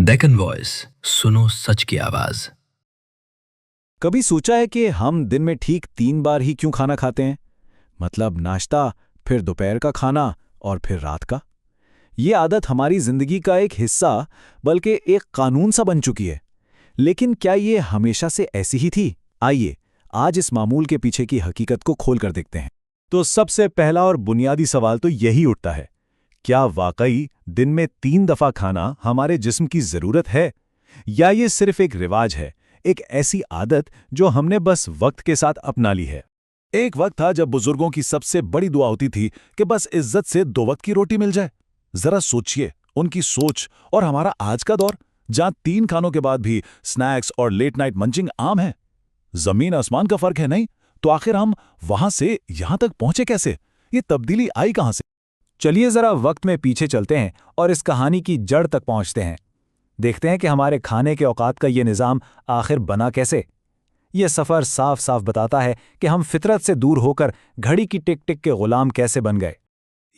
Deccan voice, सुनो सच की आवाज। कभी सोचा है कि हम दिन में ठीक 3 बार ही क्यों खाना खाते हैं? मतलब नाश्ता, फिर दोपहर का खाना और फिर रात का। ये आदत हमारी जिंदगी का एक हिस्सा बल्कि एक कानून सा बन चुकी है। लेकिन क्या ये हमेशा से ऐसी ही थी? आइए आज इस मामूल के पीछे की हकीकत को खोल कर देखते हैं। तो सबसे पहला और बुनियादी सवाल तो यही उठता है, क्या वाकई दिन में 3 दफा खाना हमारे जिस्म की जरूरत है, या ये सिर्फ एक रिवाज है, एक ऐसी आदत जो हमने बस वक्त के साथ अपना ली है? एक वक्त था जब बुजुर्गों की सबसे बड़ी दुआ होती थी कि बस इज्जत से 2 वक्त की रोटी मिल जाए। जरा सोचिए उनकी सोच और हमारा आज का दौर, जहां 3 खानों के बाद भी स्नैक्स और लेट नाइट मंचिंग आम है। जमीन आसमान का फर्क है, नहीं? तो आखिर हम वहां से यहां तक पहुंचे कैसे? ये तब्दीली आई कहां से? चलिए जरा वक्त में पीछे चलते हैं और इस कहानी की जड़ तक पहुंचते हैं। देखते हैं कि हमारे खाने के औकात का ये निज़ाम आखिर बना कैसे। ये सफ़र साफ साफ बताता है कि हम फितरत से दूर होकर घड़ी की टिक टिक के गुलाम कैसे बन गए।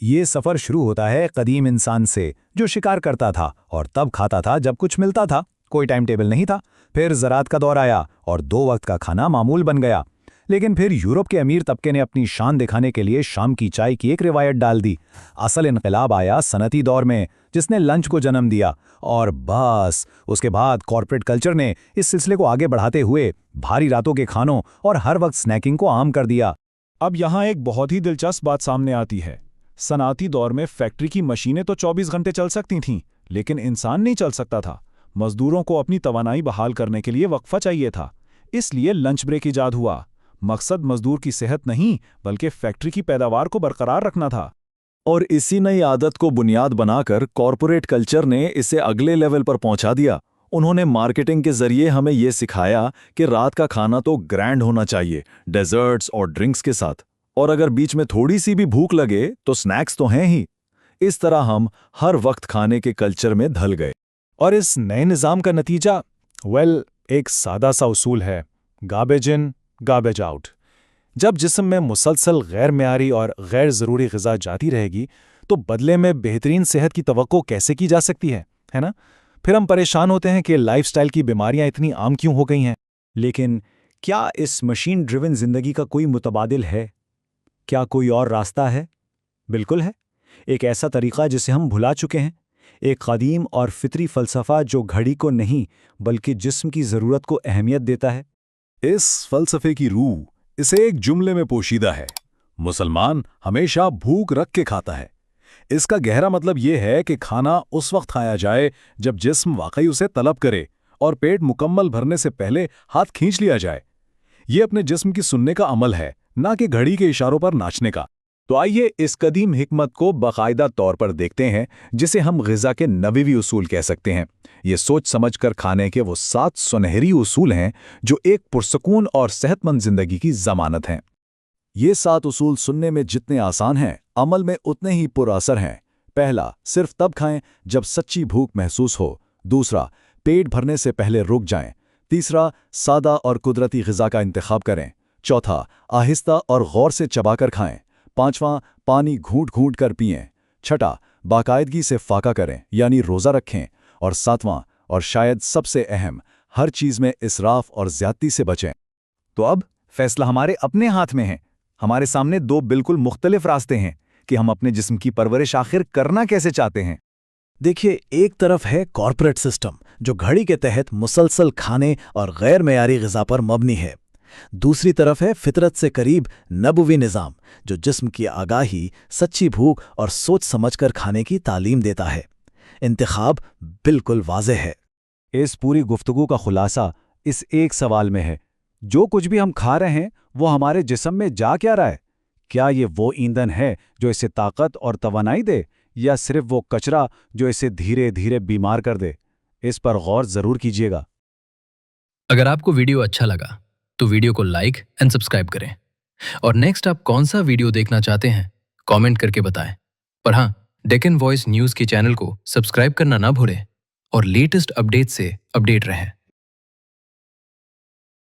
ये सफ़र शुरू होता है कदीम इंसान से, जो शिकार करता था और तब खाता था जब कुछ मिलता था, कोई टाइम टेबल नहीं था। फिर ज़राअत का दौर आया और 2 वक्त का खाना मामूल बन गया। लेकिन फिर यूरोप के अमीर तबके ने अपनी शान दिखाने के लिए शाम की चाय की एक रिवायत डाल दी। असल इनकलाब आया सनती दौर में, जिसने लंच को जन्म दिया, और बस उसके बाद कॉर्पोरेट कल्चर ने इस सिलसिले को आगे बढ़ाते हुए भारी रातों के खानों और हर वक्त स्नैकिंग को आम कर दिया। अब यहाँ एक बहुत ही दिलचस्प बात सामने आती है। सनाती दौर में फैक्ट्री की मशीनें तो 24 घंटे चल सकती थीं, लेकिन इंसान नहीं चल सकता था। मजदूरों को अपनी तवानाई बहाल करने के लिए वक्फा चाहिए था, इसलिए लंच ब्रेक इजाद हुआ। मकसद मजदूर की सेहत नहीं, बल्कि फैक्ट्री की पैदावार को बरकरार रखना था। और इसी नई आदत को बुनियाद बनाकर कॉर्पोरेट कल्चर ने इसे अगले लेवल पर पहुंचा दिया। उन्होंने मार्केटिंग के जरिए हमें यह सिखाया कि रात का खाना तो ग्रैंड होना चाहिए, डेजर्ट्स और ड्रिंक्स के साथ, और अगर बीच में थोड़ी सी भी भूख लगे तो स्नैक्स तो हैं ही। इस तरह हम हर वक्त खाने के कल्चर में ढल गए। और इस नए निज़ाम का नतीजा एक सादा सा उसूल है, गार्बेज इन गार्बेज आउट। जब जिस्म में मुसलसल गैर मियारी और गैर ज़रूरी ग़िज़ा जाती रहेगी, तो बदले में बेहतरीन सेहत की तवक्को कैसे की जा सकती है ना? फिर हम परेशान होते हैं कि लाइफस्टाइल की बीमारियां इतनी आम क्यों हो गई हैं। लेकिन क्या इस मशीन ड्रिवन ज़िंदगी का कोई मुतबादिल है? क्या कोई और रास्ता है? बिल्कुल है। एक ऐसा तरीक़ा जिसे हम भुला चुके हैं, एक क़दीम और फितरी फ़लसफ़ा जो घड़ी को नहीं बल्कि जिस्म की ज़रूरत को अहमियत देता है। इस फ़लसफ़े की रूह इसे एक जुमले में पोशीदा है, मुसलमान हमेशा भूख रख के खाता है। इसका गहरा मतलब यह है कि खाना उस वक्त खाया जाए जब जिस्म वाकई उसे तलब करे और पेट मुकम्मल भरने से पहले हाथ खींच लिया जाए। यह अपने जिस्म की सुनने का अमल है, ना कि घड़ी के इशारों पर नाचने का। तो आइए इस कदीम हिकमत को बाकायदा तौर पर देखते हैं, जिसे हम ग़िज़ा के नबवी उसूल कह सकते हैं। ये सोच समझकर खाने के वो 7 सुनहरी उसूल हैं जो एक पुरसकून और सेहतमंद ज़िंदगी की ज़मानत हैं। ये 7 उसूल सुनने में जितने आसान हैं, अमल में उतने ही पुरअसर हैं। पहला, सिर्फ तब खाएं जब सच्ची भूख महसूस हो। दूसरा, पेट भरने से पहले रुक जाएं। तीसरा, सादा और कुदरती ग़िज़ा का इंतखाब करें। चौथा, आहिस्ता और गौर से चबाकर खाएं। पांचवां, पानी घूंट घूंट कर पिएं। छठा, बाकायदगी से फाका करें यानी रोज़ा रखें। और सातवां और शायद सबसे अहम, हर चीज़ में इसराफ और ज़्यादती से बचें। तो अब फैसला हमारे अपने हाथ में है। हमारे सामने 2 बिल्कुल मुख्तलिफ रास्ते हैं कि हम अपने जिस्म की परवरिश आखिर करना कैसे चाहते हैं। देखिए, एक तरफ है कॉर्पोरेट सिस्टम जो घड़ी के तहत मुसलसल खाने और गैर मेयारी ग़िज़ा पर मबनी है। दूसरी तरफ है फितरत से करीब नबवी निज़ाम जो जिस्म की आगाही, सच्ची भूख और सोच समझकर खाने की तालीम देता है। इंतखाब बिल्कुल वाज़ेह है। इस पूरी गुफ्तगू का खुलासा इस एक सवाल में है, जो कुछ भी हम खा रहे हैं वो हमारे जिस्म में जा क्या रहा है? क्या ये वो ईंधन है जो इसे ताकत और तवानाई दे, या सिर्फ वो कचरा जो इसे धीरे धीरे बीमार कर दे? इस पर गौर ज़रूर कीजिएगा। अगर आपको वीडियो अच्छा लगा तो वीडियो को लाइक एंड सब्सक्राइब करें, और नेक्स्ट आप कौन सा वीडियो देखना चाहते हैं कमेंट करके बताएं। पर हाँ, डेक्कन वॉइस न्यूज़ के चैनल को सब्सक्राइब करना ना भूलें और लेटेस्ट अपडेट से अपडेट रहें।